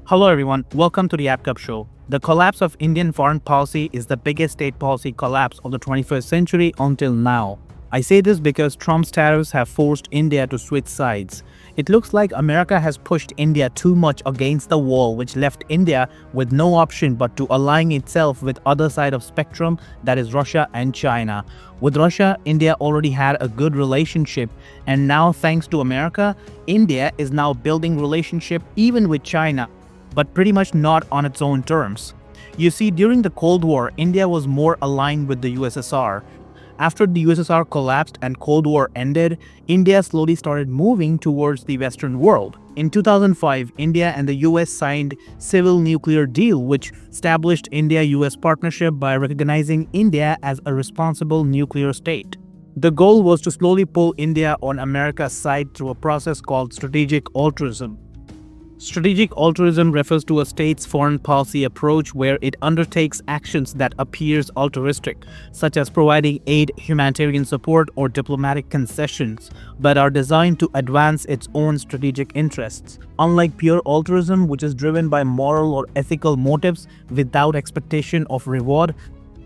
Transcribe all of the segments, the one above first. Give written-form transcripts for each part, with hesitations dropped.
Hello everyone, welcome to the App Cup Show. The collapse of Indian foreign policy is the biggest state policy collapse of the 21st century until now. I say this because Trump's tariffs have forced India to switch sides. It looks like America has pushed India too much against the wall, which left India with no option but to align itself with other side of spectrum, that is Russia and China. With Russia, India already had a good relationship, and now thanks to America, India is now building relationship even with China, but pretty much not on its own terms. You see, during the Cold War, India was more aligned with the USSR. After the USSR collapsed and Cold War ended, India slowly started moving towards the Western world. In 2005, India and the US signed Civil Nuclear Deal, which established India-US partnership by recognizing India as a responsible nuclear state. The goal was to slowly pull India on America's side through a process called strategic altruism. Strategic altruism refers to a state's foreign policy approach where it undertakes actions that appears altruistic, such as providing aid, humanitarian support, or diplomatic concessions, but are designed to advance its own strategic interests. Unlike pure altruism, which is driven by moral or ethical motives without expectation of reward,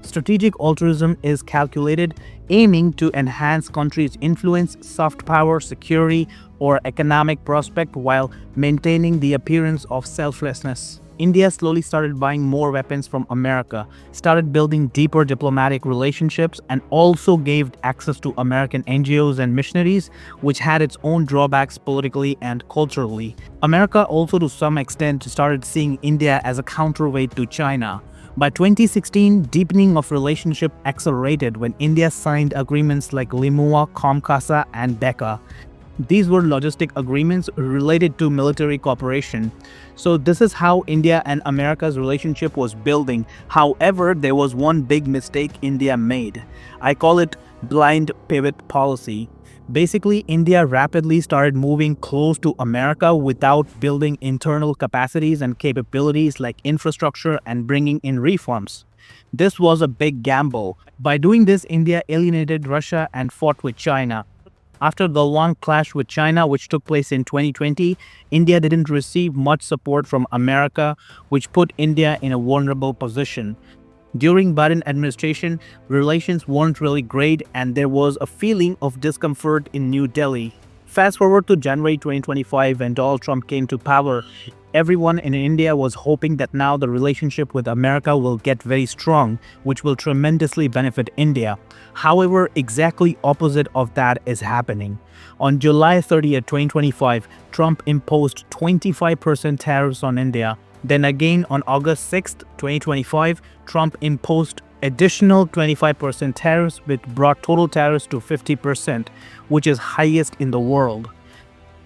strategic altruism is calculated, aiming to enhance countries' influence, soft power, security, or economic prospect while maintaining the appearance of selflessness. India slowly started buying more weapons from America, started building deeper diplomatic relationships, and also gave access to American NGOs and missionaries, which had its own drawbacks politically and culturally. America also to some extent started seeing India as a counterweight to China. By 2016, deepening of relationship accelerated when India signed agreements like Limua, Comcasa, and Becca. These were logistic agreements related to military cooperation. So this is how India and America's relationship was building. However, there was one big mistake India made. I call it blind pivot policy. Basically, India rapidly started moving close to America without building internal capacities and capabilities like infrastructure and bringing in reforms. This was a big gamble. By doing this, India alienated Russia and fought with China. After the long clash with China, which took place in 2020, India didn't receive much support from America, which put India in a vulnerable position. During Biden administration, relations weren't really great and there was a feeling of discomfort in New Delhi. Fast forward to January 2025 when Donald Trump came to power. Everyone in India was hoping that now the relationship with America will get very strong, which will tremendously benefit India. However, exactly opposite of that is happening. On July 30th, 2025, Trump imposed 25% tariffs on India. Then again on August 6th, 2025, Trump imposed additional 25% tariffs, which brought total tariffs to 50%, which is highest in the world.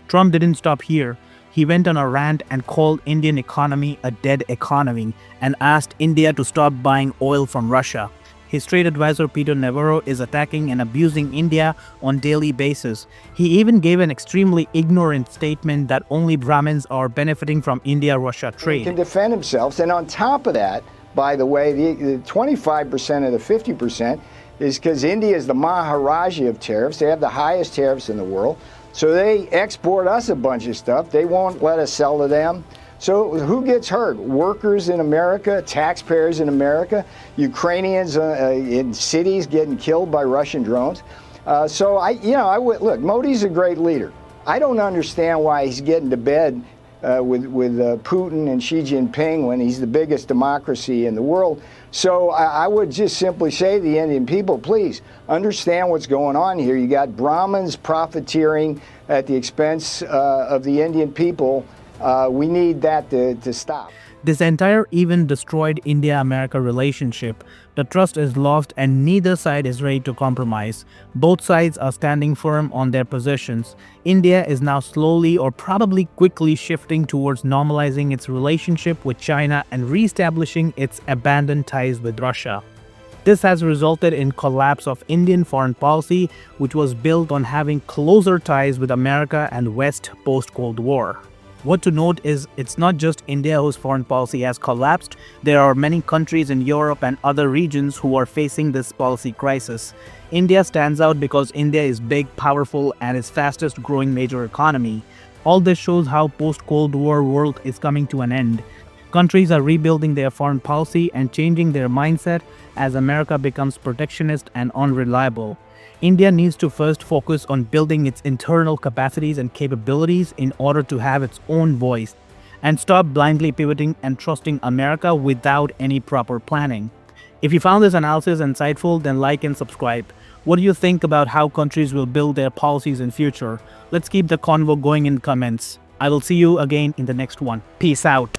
Trump didn't stop here. He went on a rant and called Indian economy a dead economy and asked India to stop buying oil from Russia. His trade advisor Peter Navarro is attacking and abusing India on daily basis. He even gave an extremely ignorant statement that only Brahmins are benefiting from India-Russia trade. He can defend themselves, and on top of that, by the way, the 25% of the 50% is because India is the Maharaja of tariffs. They have the highest tariffs in the world. So they export us a bunch of stuff. They won't let us sell to them. So who gets hurt? Workers in America, taxpayers in America, Ukrainians in cities getting killed by Russian drones. Look, Modi's a great leader. I don't understand why he's getting to bed with Putin and Xi Jinping when he's the biggest democracy in the world. So I would just simply say to the Indian people, please understand what's going on here. You got Brahmins profiteering at the expense of the Indian people. We need that to stop. This entire event destroyed India-America relationship. The trust is lost and neither side is ready to compromise. Both sides are standing firm on their positions. India is now slowly or probably quickly shifting towards normalizing its relationship with China and re-establishing its abandoned ties with Russia. This has resulted in collapse of Indian foreign policy, which was built on having closer ties with America and West post-Cold War. What to note is it's not just India whose foreign policy has collapsed. There are many countries in Europe and other regions who are facing this policy crisis. India stands out because India is big, powerful, and is fastest growing major economy. All this shows how post-Cold War world is coming to an end. Countries are rebuilding their foreign policy and changing their mindset as America becomes protectionist and unreliable. India needs to first focus on building its internal capacities and capabilities in order to have its own voice, and stop blindly pivoting and trusting America without any proper planning. If you found this analysis insightful, then like and subscribe. What do you think about how countries will build their policies in future? Let's keep the convo going in comments. I will see you again in the next one. Peace out.